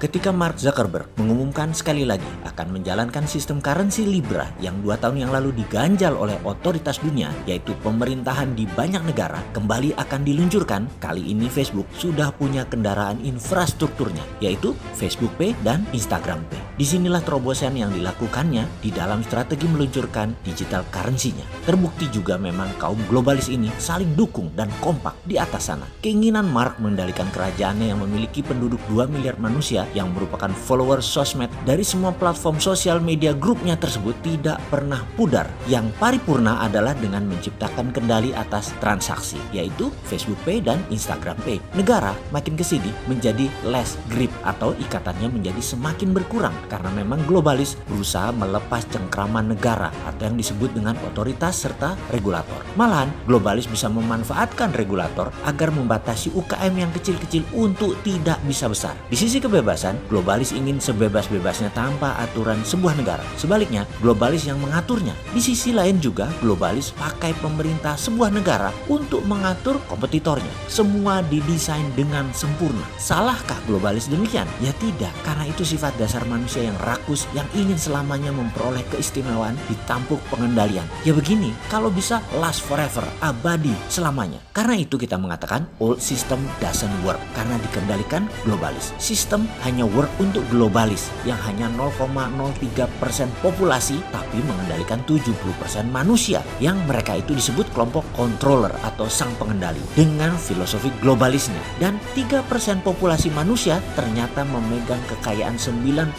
Ketika Mark Zuckerberg mengumumkan sekali lagi akan menjalankan sistem currency Libra yang 2 tahun yang lalu diganjal oleh otoritas dunia, yaitu pemerintahan di banyak negara, kembali akan diluncurkan. Kali ini Facebook sudah punya kendaraan infrastrukturnya, yaitu Facebook Pay dan Instagram Pay. Disinilah terobosan yang dilakukannya di dalam strategi meluncurkan digital currency-nya. Terbukti juga memang kaum globalis ini saling dukung dan kompak di atas sana. Keinginan Mark mengendalikan kerajaannya yang memiliki penduduk 2 miliar manusia yang merupakan follower sosmed dari semua platform sosial media grupnya tersebut tidak pernah pudar. Yang paripurna adalah dengan menciptakan kendali atas transaksi, yaitu Facebook Pay dan Instagram Pay. Negara makin kesini menjadi less grip atau ikatannya menjadi semakin berkurang karena memang globalis berusaha melepas cengkraman negara atau yang disebut dengan otoritas serta regulator. Malahan globalis bisa memanfaatkan regulator agar membatasi UKM yang kecil-kecil untuk tidak bisa besar. Di sisi kebebasan, globalis ingin sebebas-bebasnya tanpa aturan sebuah negara. Sebaliknya, globalis yang mengaturnya. Di sisi lain juga, globalis pakai pemerintah sebuah negara untuk mengatur kompetitornya. Semua didesain dengan sempurna. Salahkah globalis demikian? Ya tidak, karena itu sifat dasar manusia yang rakus yang ingin selamanya memperoleh keistimewaan di tampuk pengendalian. Ya begini, kalau bisa last forever, abadi selamanya. Karena itu kita mengatakan old system doesn't work karena dikendalikan globalis. Sistem hanya work untuk globalis yang hanya 0,03% populasi tapi mengendalikan 70% manusia yang mereka itu disebut kelompok controller atau sang pengendali dengan filosofi globalisnya. Dan 3% populasi manusia ternyata memegang kekayaan 90%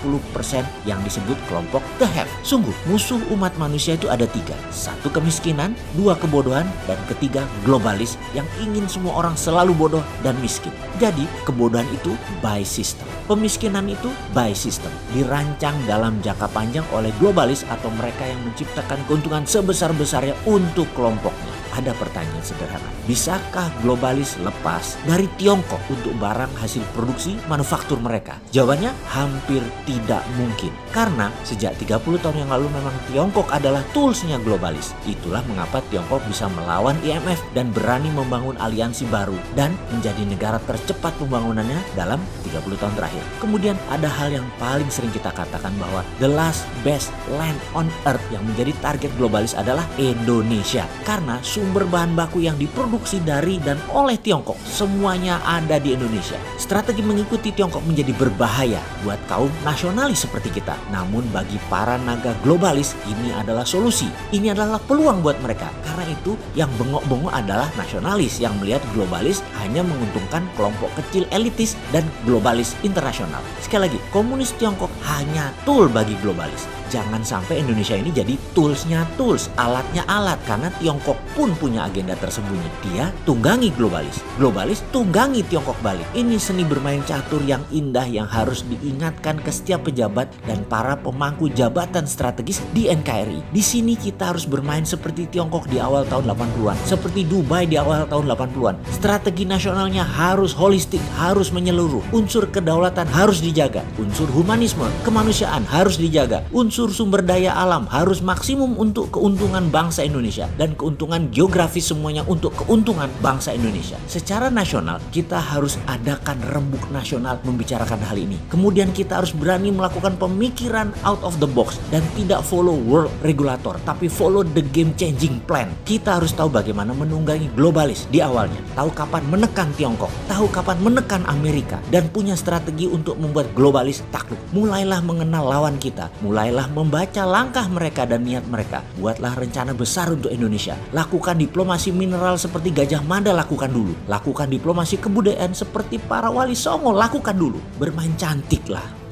yang disebut kelompok the have. Sungguh musuh umat manusia itu ada 3. 1 kemiskinan, 2 kebodohan, dan ketiga globalis yang ingin semua orang selalu bodoh dan miskin. Jadi kebodohan itu by system. Pemiskinan itu by system, dirancang dalam jangka panjang oleh globalis atau mereka yang menciptakan keuntungan sebesar-besarnya untuk kelompoknya. Ada pertanyaan sederhana, bisakah globalis lepas dari Tiongkok untuk barang hasil produksi manufaktur mereka? Jawabannya hampir tidak mungkin. Karena sejak 30 tahun yang lalu memang Tiongkok adalah toolsnya globalis. Itulah mengapa Tiongkok bisa melawan IMF dan berani membangun aliansi baru dan menjadi negara tercepat pembangunannya dalam 30 tahun terakhir. Kemudian ada hal yang paling sering kita katakan bahwa the last best land on earth yang menjadi target globalis adalah Indonesia. Karena sumber bahan baku yang diproduksi dari dan oleh Tiongkok semuanya ada di Indonesia. Strategi mengikuti Tiongkok menjadi berbahaya buat kaum nasionalis seperti kita. Namun bagi para naga globalis ini adalah solusi. Ini adalah peluang buat mereka. Karena itu yang bengok-bengok adalah nasionalis yang melihat globalis hanya menguntungkan kelompok kecil elitis dan globalis internasional. Sekali lagi, komunis Tiongkok hanya tool bagi globalis. Jangan sampai Indonesia ini jadi toolsnya tools, alatnya alat. Karena Tiongkok pun punya agenda tersembunyi. Dia tunggangi globalis. Globalis tunggangi Tiongkok balik. Ini seni bermain catur yang indah yang harus diingatkan ke setiap pejabat dan para pemangku jabatan strategis di NKRI. Di sini kita harus bermain seperti Tiongkok di awal tahun 80-an. Seperti Dubai di awal tahun 80-an. Strategi nasionalnya harus holistik, harus menyeluruh. Unsur kedaulatan harus dijaga. Unsur humanisme, kemanusiaan harus dijaga. Unsur sumber daya alam harus maksimum untuk keuntungan bangsa Indonesia dan keuntungan geografis semuanya untuk keuntungan bangsa Indonesia. Secara nasional kita harus adakan rembuk nasional membicarakan hal ini. Kemudian kita harus berani melakukan pemikiran out of the box dan tidak follow world regulator tapi follow the game changing plan. Kita harus tahu bagaimana menunggangi globalis di awalnya, tahu kapan menekan Tiongkok, tahu kapan menekan Amerika dan punya strategi untuk membuat globalis takluk. Mulailah mengenal lawan kita, mulailah membaca langkah mereka dan niat mereka. Buatlah rencana besar untuk Indonesia. Lakukan diplomasi mineral seperti Gajah Mada, lakukan dulu. Lakukan diplomasi kebudayaan seperti para wali Songo, lakukan dulu. Bermain cantik lah.